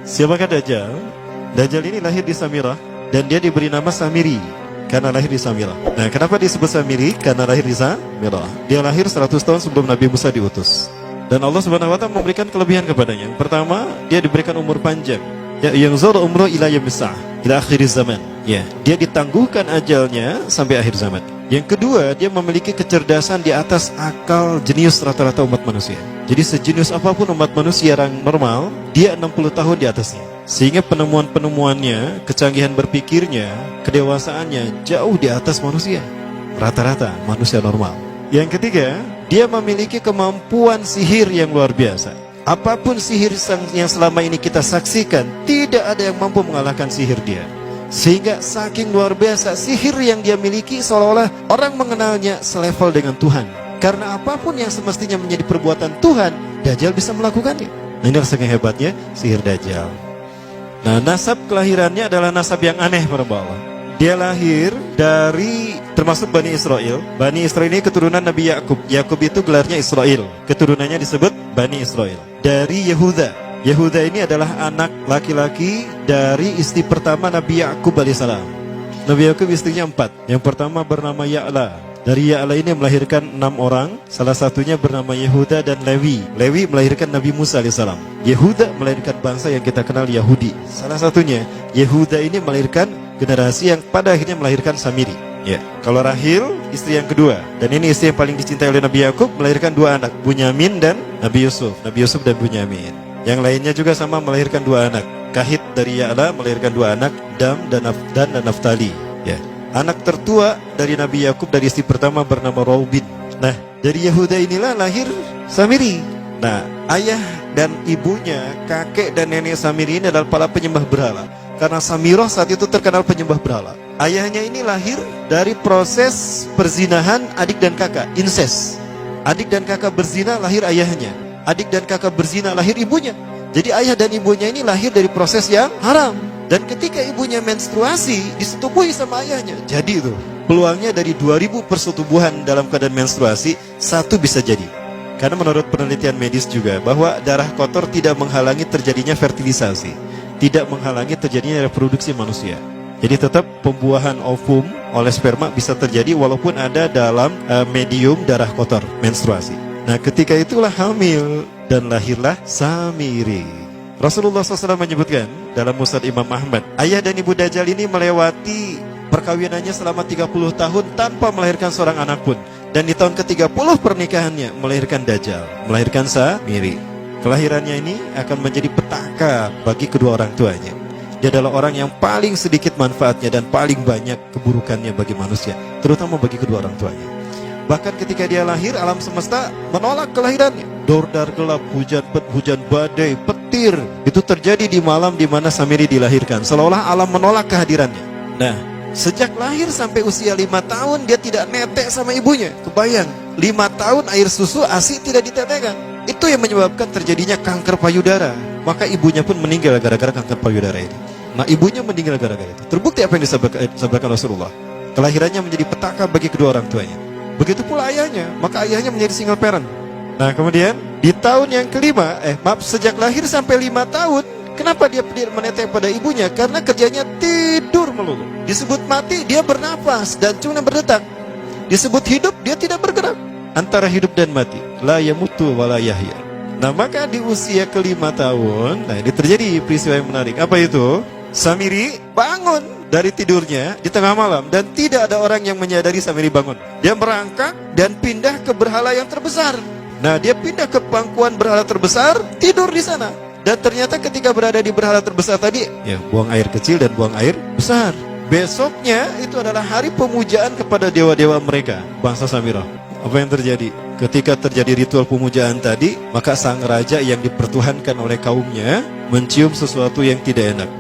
Siapakah Dajjal? Dajjal ini lahir di Samirah dan dia diberi nama Samiri karena lahir di Samirah. Nah, kenapa disebut Samiri? Karena lahir di Samirah. Dia lahir 100 tahun sebelum Nabi Musa diutus. Dan Allah Subhanahu wa taala memberikan kelebihan kepadanya. Pertama, dia diberikan umur panjang. Ya, yang zura umru ila yamsah ila akhir zaman. Ya, dia ditangguhkan ajalnya sampai akhir zaman. Yang kedua, dia memiliki kecerdasan di atas akal jenius rata-rata umat manusia. Jadi sejenius apapun umat manusia yang normal, dia 60 tahun di atasnya. Sehingga penemuan-penemuannya, kecanggihan berpikirnya, kedewasaannya jauh di atas manusia. Rata-rata manusia normal. Yang ketiga, dia memiliki kemampuan sihir yang luar biasa. Apapun sihir yang selama ini kita saksikan, tidak ada yang mampu mengalahkan sihir dia. Sehingga saking luar biasa sihir yang dia miliki, seolah-olah orang mengenalnya selevel dengan Tuhan. Karena apapun yang semestinya menjadi perbuatan Tuhan, Dajjal bisa melakukannya. Nah, ini saking hebatnya sihir Dajjal. Nah, nasab kelahirannya adalah nasab yang aneh para Allah. Dia lahir dari termasuk Bani Israel. Bani Israel ini keturunan Nabi Yakub. Yakub itu gelarnya Israel. Keturunannya disebut Bani Israel. Dari Yehuda. Yehuda ini adalah anak laki-laki dari istri pertama Nabi Yakub alaihissalam. Nabi Yakub istrinya 4. Yang pertama bernama Ya'la. Dari Ya'la ini melahirkan 6 orang. Salah satunya bernama Yehuda dan Lewi. Lewi melahirkan Nabi Musa alaihissalam. Yehuda melahirkan bangsa yang kita kenal Yahudi. Salah satunya Yehuda ini melahirkan generasi yang pada akhirnya melahirkan Samiri. Ya, kalau Rahil istri yang kedua, dan ini istri yang paling dicintai oleh Nabi Yakub, melahirkan 2 anak, Bunyamin dan Nabi Yusuf. Nabi Yusuf dan Bunyamin. Yang lainnya juga sama melahirkan 2 anak. Kahit dari Ya'la melahirkan 2 anak, Dam dan Naftali. Ya. Anak tertua dari Nabi Yakub dari istri pertama bernama Raubin. Nah, dari Yehuda inilah lahir Samiri. Nah, ayah dan ibunya, kakek dan nenek Samiri ini adalah para penyembah berhala. Karena Samirah saat itu terkenal penyembah berhala. Ayahnya ini lahir dari proses perzinahan adik dan kakak, incest. Adik dan kakak berzina, lahir ayahnya. Adik dan kakak berzina, lahir ibunya. Jadi ayah dan ibunya ini lahir dari proses yang haram. Dan ketika ibunya menstruasi, disetubuhi sama ayahnya. Jadi itu, peluangnya dari 2000 persetubuhan dalam keadaan menstruasi, 1 bisa jadi. Karena menurut penelitian medis juga, bahwa darah kotor tidak menghalangi terjadinya fertilisasi. Tidak menghalangi terjadinya reproduksi manusia. Jadi tetap pembuahan ovum oleh sperma bisa terjadi walaupun ada dalam medium darah kotor, menstruasi. Nah, ketika itulah hamil dan lahirlah Samiri. Rasulullah SAW menyebutkan dalam Musnad Imam Ahmad, ayah dan ibu Dajjal ini melewati perkawinannya selama 30 tahun tanpa melahirkan seorang anak pun. Dan di tahun ke-30 pernikahannya melahirkan Dajjal, melahirkan Samiri. Kelahirannya ini akan menjadi petaka bagi kedua orang tuanya. Dia adalah orang yang paling sedikit manfaatnya dan paling banyak keburukannya bagi manusia, terutama bagi kedua orang tuanya. Bahkan ketika dia lahir, alam semesta menolak kelahirannya. Dordar gelap, hujan badai, petir, itu terjadi di malam di mana Samiri dilahirkan. Seolah-olah alam menolak kehadirannya. Nah, sejak lahir sampai usia 5 tahun dia tidak netek sama ibunya. Kebayang, 5 tahun air susu ASI tidak ditetekkan. Itu yang menyebabkan terjadinya kanker payudara. Maka ibunya pun meninggal gara-gara kanker payudara ini. Nah, ibunya meninggal gara-gara itu. Terbukti apa yang disampaikan Rasulullah. Kelahirannya menjadi petaka bagi kedua orang tuanya. Begitu pula ayahnya, maka ayahnya menjadi single parent. Nah, kemudian di tahun yang kelima, sejak lahir sampai 5 tahun, kenapa dia menetek pada ibunya? Karena kerjanya tidur melulu. Disebut mati, dia bernapas dan cuma berdetak. Disebut hidup, dia tidak bergerak. Antara hidup dan mati, la yamutu wa la yahya. Nah, maka di usia ke-5 tahun, nah ini terjadi peristiwa yang menarik. Apa itu? Samiri bangun dari tidurnya di tengah malam dan tidak ada orang yang menyadari Samiri bangun. Dia merangkak dan pindah ke berhala yang terbesar. Nah, dia pindah ke pangkuan berhala terbesar, tidur di sana. Dan ternyata ketika berada di berhala terbesar tadi, ya buang air kecil dan buang air besar. Besoknya itu adalah hari pemujaan kepada dewa-dewa mereka, bangsa Samirah. Apa yang terjadi? Ketika terjadi ritual pemujaan tadi, maka sang raja yang dipertuhankan oleh kaumnya mencium sesuatu yang tidak enak.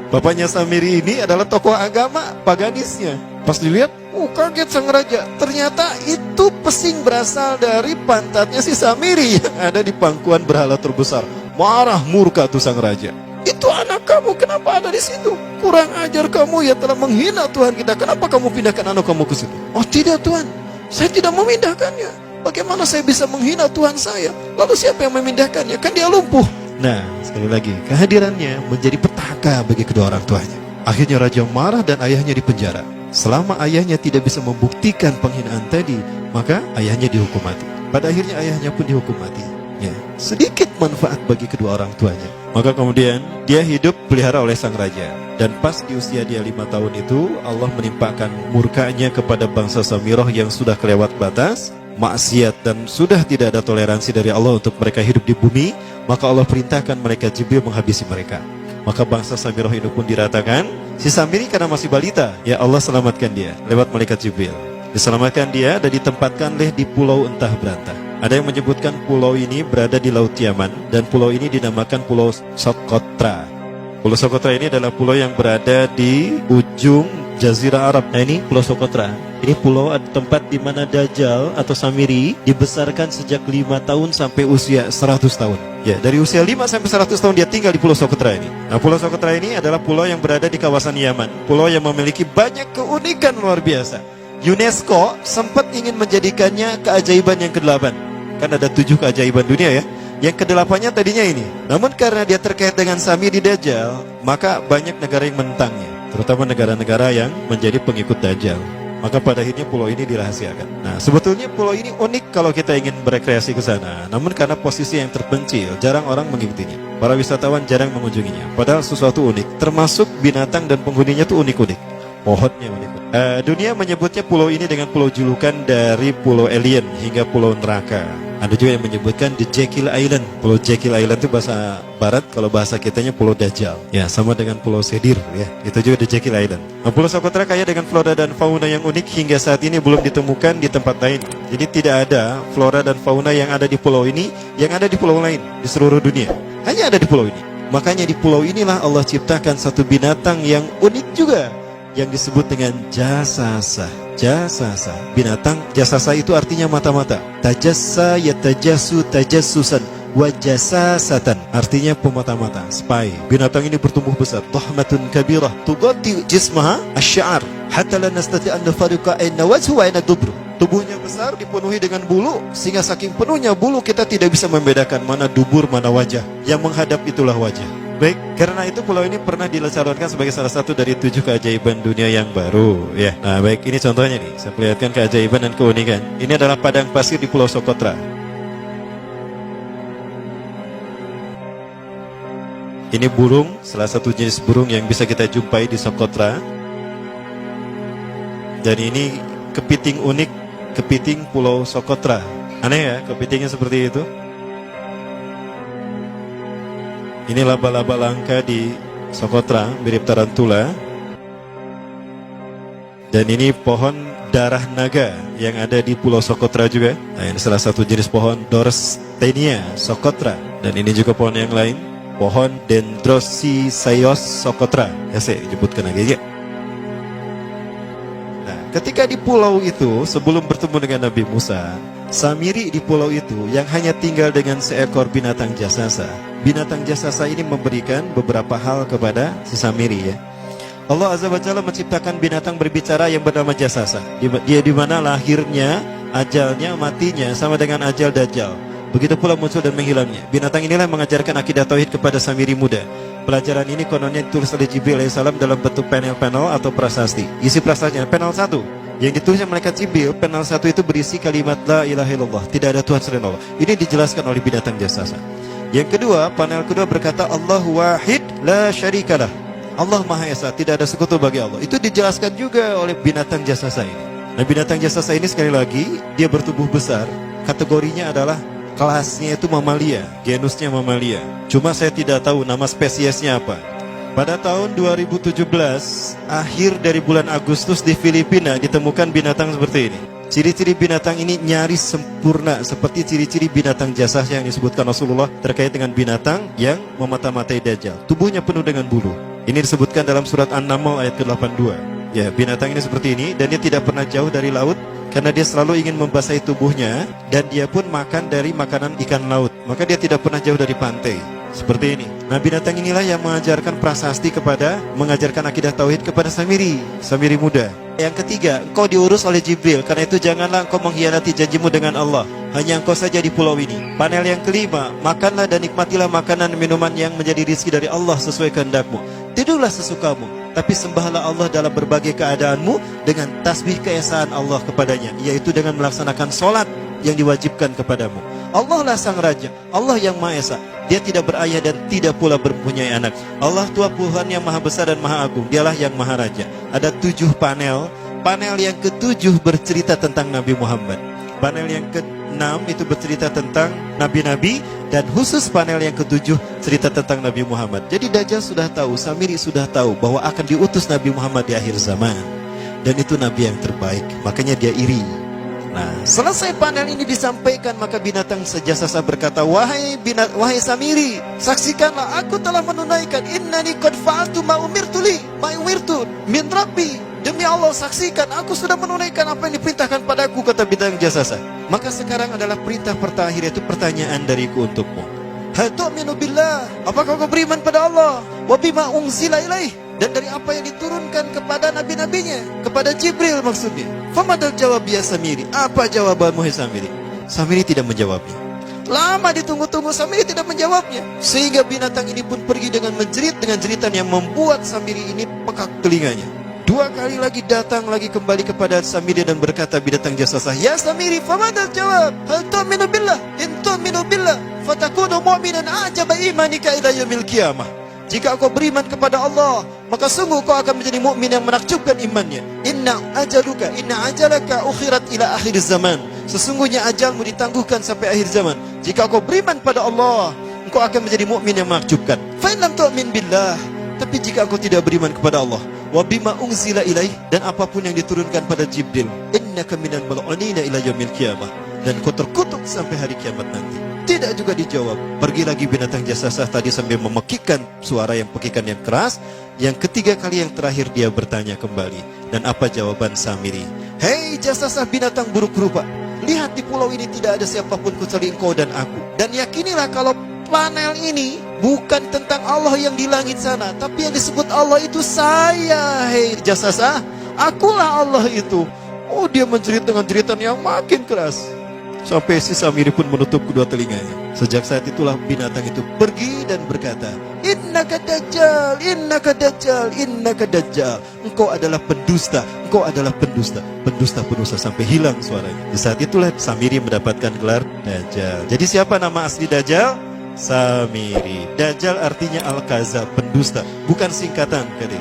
Bapaknya Samiri ini adalah tokoh agama paganisnya. Pas dilihat, kaget sang raja. Ternyata itu pesing berasal dari pantatnya si Samiri yang ada di pangkuan berhala terbesar. Marah murka tuh sang raja. Itu anak kamu, kenapa ada di situ? Kurang ajar kamu, ya telah menghina Tuhan kita. Kenapa kamu pindahkan anak kamu ke situ? Oh tidak Tuhan, saya tidak memindahkannya. Bagaimana saya bisa menghina Tuhan saya? Lalu siapa yang memindahkannya? Kan dia lumpuh. Nah, sekali lagi, kehadirannya menjadi petaka bagi kedua orang tuanya. Akhirnya raja marah dan ayahnya dipenjara. Selama ayahnya tidak bisa membuktikan penghinaan tadi, maka ayahnya dihukum mati. Pada akhirnya ayahnya pun dihukum mati. Ya, sedikit manfaat bagi kedua orang tuanya. Maka kemudian dia hidup pelihara oleh sang raja. Dan pas di usia dia 5 tahun itu, Allah menimpakan murkanya kepada bangsa Samirah yang sudah kelewat batas, maksiat, dan sudah tidak ada toleransi dari Allah untuk mereka hidup di bumi. Maka Allah perintahkan malaikat Jibril menghabisi mereka. Maka bangsa Samirah ini pun diratakan. Si Samiri karena masih balita, ya Allah selamatkan dia lewat malaikat Jibril. Diselamatkan dia dan ditempatkan di pulau entah berantah. Ada yang menyebutkan pulau ini berada di Laut Yaman, dan pulau ini dinamakan Pulau Socotra. Pulau Socotra ini adalah pulau yang berada di ujung Jazirah Arab. Nah, ini Pulau Socotra. Ini pulau tempat di mana Dajjal atau Samiri dibesarkan sejak 5 tahun sampai usia 100 tahun. Ya, dari usia 5 sampai 100 tahun dia tinggal di Pulau Socotra ini. Nah, Pulau Socotra ini adalah pulau yang berada di kawasan Yaman. Pulau yang memiliki banyak keunikan luar biasa. UNESCO sempat ingin menjadikannya keajaiban yang ke-8. Kan ada 7 keajaiban dunia ya. Yang ke-8-nya tadinya ini. Namun karena dia terkait dengan Samiri Dajjal, maka banyak negara yang menentangnya, terutama negara-negara yang menjadi pengikut Dajjal. Maka pada akhirnya pulau ini dirahasiakan. Nah, sebetulnya pulau ini unik kalau kita ingin berekreasi ke sana. Namun karena posisi yang terpencil, jarang orang mengikutinya. Para wisatawan jarang mengunjunginya. Padahal sesuatu unik, termasuk binatang dan penghuninya tuh unik-unik. Pohonnya unik. Dunia menyebutnya pulau ini dengan pulau julukan dari pulau alien hingga pulau neraka. Ada juga yang menyebutkan The Jekyll Island. Pulau Jekyll Island itu bahasa barat, kalau bahasa kitanya Pulau Dajjal. Ya, sama dengan Pulau Sedir ya. Itu juga The Jekyll Island. Nah, Pulau Socotra kaya dengan flora dan fauna yang unik hingga saat ini belum ditemukan di tempat lain. Jadi tidak ada flora dan fauna yang ada di pulau ini yang ada di pulau lain di seluruh dunia. Hanya ada di pulau ini. Makanya di pulau inilah Allah ciptakan satu binatang yang unik juga, yang disebut dengan jasasa. Jasasa, binatang jasasa itu artinya mata-mata. Tajassa yatajassu tajassusan wa jasasatan, artinya pemata-mata, spy. Binatang ini bertumbuh besar, tahmatun kabirah tughatti jismaha asy-sya'ar hatta la nastati an nafariqa ayna wajhu wa ayna dubru. Tubuhnya besar, dipenuhi dengan bulu, sehingga saking penuhnya bulu kita tidak bisa membedakan mana dubur mana wajah. Yang menghadap itulah wajah. Baik, karena itu pulau ini pernah dilesarkan sebagai salah satu dari 7 keajaiban dunia yang baru ya. Nah, baik, ini contohnya nih. Saya perlihatkan keajaiban dan keunikan. Ini adalah padang pasir di Pulau Socotra. Ini burung, salah satu jenis burung yang bisa kita jumpai di Socotra. Dan ini kepiting unik, kepiting Pulau Socotra. Aneh ya, kepitingnya seperti itu. Ini laba-laba langka di Socotra, mirip tarantula. Dan ini pohon darah naga yang ada di Pulau Socotra juga. Nah, ini salah satu jenis pohon Dorstenia Socotra. Dan ini juga pohon yang lain, pohon Dendrocysaios Socotra. Ya, saya sebutkan lagi ya. Nah, ketika di pulau itu, sebelum bertemu dengan Nabi Musa, Samiri di pulau itu yang hanya tinggal dengan seekor binatang jasasa. Binatang jasasa ini memberikan beberapa hal kepada si Samiri ya. Allah Azza wa Jalla menciptakan binatang berbicara yang bernama jasasa. Dia di mana lahirnya, ajalnya, matinya sama dengan ajal Dajjal. Begitu pula muncul dan menghilangnya. Binatang inilah mengajarkan akidah tauhid kepada Samiri muda. Pelajaran ini kononnya ditulis oleh Jibril alaihissalam dalam bentuk panel-panel atau prasasti. Isi prasastinya panel 1. Yang ditulisnya malaikat Jibril, panel 1 itu berisi kalimat la ilaha illallah, tidak ada Tuhan selain Allah. Ini dijelaskan oleh binatang jasasa. Yang kedua, panel kedua berkata Allahu wahid la syarikalah. Allah Maha Esa, tidak ada sekutu bagi Allah. Itu dijelaskan juga oleh binatang jasasa ini. Nah, binatang jasasa ini sekali lagi dia bertubuh besar. Kategorinya adalah kelasnya itu mamalia, genusnya mamalia. Cuma saya tidak tahu nama spesiesnya apa. Pada tahun 2017, akhir dari bulan Agustus di Filipina ditemukan binatang seperti ini. Ciri-ciri binatang ini nyaris sempurna seperti ciri-ciri binatang jasasa yang disebutkan Rasulullah terkait dengan binatang yang memata-matai Dajjal. Tubuhnya penuh dengan bulu. Ini disebutkan dalam surat An-Naml ayat ke-82. Ya, binatang ini seperti ini dan dia tidak pernah jauh dari laut karena dia selalu ingin membasahi tubuhnya dan dia pun makan dari makanan ikan laut. Maka dia tidak pernah jauh dari pantai. Seperti ini. Nah, binatang inilah yang mengajarkan prasasti mengajarkan akidah tauhid kepada Samiri muda. Yang ketiga, engkau diurus oleh Jibril. Karena itu janganlah engkau mengkhianati janjimu dengan Allah. hanya engkau saja di pulau ini. Panel yang kelima, makanlah dan nikmatilah makanan dan minuman yang menjadi rezeki dari Allah sesuai kehendakmu. Tidurlah sesukamu, tapi sembahlah Allah dalam berbagai keadaanmu dengan tasbih keesaan Allah kepadanya, yaitu dengan melaksanakan solat yang diwajibkan kepadamu. Allah lah sang raja, Allah yang Maha Esa. Dia tidak berayah dan tidak pula mempunyai anak. Allah Tuhan Tuhan yang maha besar dan maha agung. Dialah yang maha raja. Ada 7 panel. Panel yang ke-7 bercerita tentang Nabi Muhammad. Panel yang ke-6 itu bercerita tentang nabi-nabi, dan khusus panel yang ke-7 cerita tentang Nabi Muhammad. Jadi Dajjal sudah tahu, Samiri sudah tahu bahwa akan diutus Nabi Muhammad di akhir zaman, dan itu nabi yang terbaik. Makanya dia iri. Nah, selesai panel ini disampaikan, maka binatang sejasasa berkata, wahai Samiri, saksikanlah aku telah menunaikan, innani qad fa'altu ma umirtu min rabbi. Demi Allah, saksikan aku sudah menunaikan apa yang diperintahkan padaku, kata binatang jasasa. Maka sekarang adalah perintah terakhir, yaitu pertanyaan dariku untukmu. Hal tu'minu billah, apakah kau beriman pada Allah? Wa bima unzila ilaih, dan dari apa yang diturunkan kepada nabi-nabinya, kepada Jibril maksudnya. Famadal jawab ya Samiri, apa jawabanmu hai Samiri? Samiri tidak menjawabnya. Lama ditunggu-tunggu, Samiri tidak menjawabnya, sehingga binatang ini pun pergi dengan menjerit, dengan jeritan yang membuat Samiri ini pekak telinganya. 2 kali lagi datang lagi kembali kepada Samiri dan berkata binatang jasasa, ya Samiri, famadal jawab, hal tu'minu billah, in tu'minu billah fatakunu mu'minan ajaba imanika ila yaumil qiyamah. Jika kau beriman kepada Allah, maka sungguh kau akan menjadi mukmin yang menakjubkan imannya. Inna ajalaka ukhirat ila akhir zaman. Sesungguhnya ajalmu ditangguhkan sampai akhir zaman. Jika kau beriman pada Allah, engkau akan menjadi mukmin yang menakjubkan. Fa in lam tu'min billah, tapi jika engkau tidak beriman kepada Allah, wa bima unzila ilaih, dan apapun yang diturunkan pada Jibril, innaka minal mal'unina ila yaumil qiyamah, dan kau terkutuk sampai hari kiamat nanti. Tidak juga dijawab. Pergi lagi binatang jasasa tadi sambil memekikkan suara yang pekikan yang keras. Yang ketiga kali yang terakhir dia bertanya kembali. Dan apa jawaban Samiri? Hei jasasa binatang buruk rupa, lihat di pulau ini tidak ada siapapun kecuali engkau dan aku. Dan yakinilah kalau panel ini bukan tentang Allah yang di langit sana, tapi yang disebut Allah itu saya. Hei jasasa, akulah Allah itu. Oh, dia menjerit dengan jeritan yang makin keras, sampai si Samiri pun menutup kedua telinganya. Sejak saat itulah binatang itu pergi dan berkata, innaka dajjal, innaka dajjal, innaka dajjal. Engkau adalah pendusta, engkau adalah pendusta, pendusta sampai hilang suaranya. Di saat itulah Samiri mendapatkan gelar Dajjal. Jadi siapa nama asli Dajjal? Samiri. Dajjal artinya Al-Kazab, pendusta, bukan singkatan kali.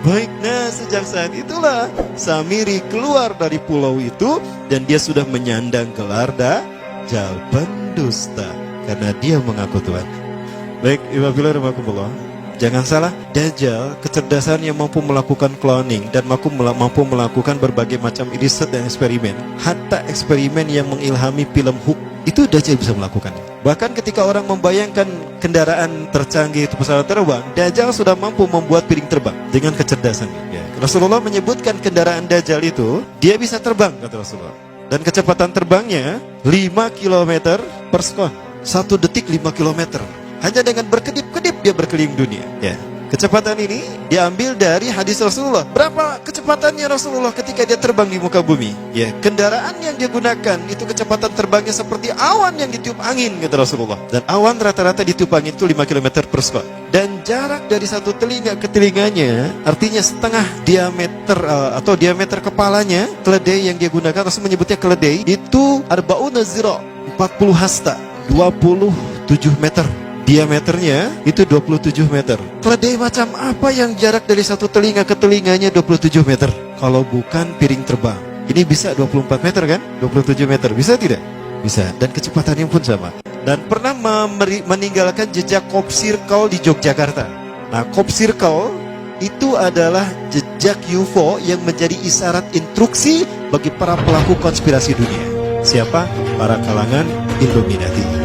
Baik, nah sejak saat itulah Samiri keluar dari pulau itu, dan dia sudah menyandang gelar Dajjal, pendusta, karena dia mengaku Tuhan. Baik, Iwabillah rahmatullah. Jangan salah, Dajjal kecerdasannya mampu melakukan cloning dan mampu melakukan berbagai macam riset dan eksperimen. Hatta eksperimen yang mengilhami film Hook itu Dajjal bisa melakukannya. Bahkan ketika orang membayangkan kendaraan tercanggih itu pesawat terbang, Dajjal sudah mampu membuat piring terbang dengan kecerdasannya. Ya. Rasulullah menyebutkan kendaraan Dajjal itu dia bisa terbang, kata Rasulullah. Dan kecepatan terbangnya 5 km per sekon. 1 detik 5 km. Hanya dengan berkedip-kedip dia berkeliling dunia. Ya. Kecepatan ini diambil dari hadis Rasulullah. Berapa kecepatannya Rasulullah ketika dia terbang di muka bumi? Ya, kendaraan yang dia gunakan itu kecepatan terbangnya seperti awan yang ditiup angin, kata Rasulullah. Dan awan rata-rata ditiup angin itu 5 km per sekon. Dan jarak dari satu telinga ke telinganya, artinya setengah diameter atau diameter kepalanya, keledai yang dia gunakan, Rasul menyebutnya keledai, itu arba'una zira, 40 hasta, 27 meter. Diameternya itu 27 meter. Keledai macam apa yang jarak dari satu telinga ke telinganya 27 meter? Kalau bukan piring terbang. Ini bisa 24 meter kan? 27 meter, bisa tidak? Bisa, dan kecepatannya pun sama. Dan pernah meninggalkan jejak Cop Circle di Yogyakarta. Nah, Cop Circle itu adalah jejak UFO yang menjadi isyarat instruksi bagi para pelaku konspirasi dunia. Siapa? Para kalangan Illuminati.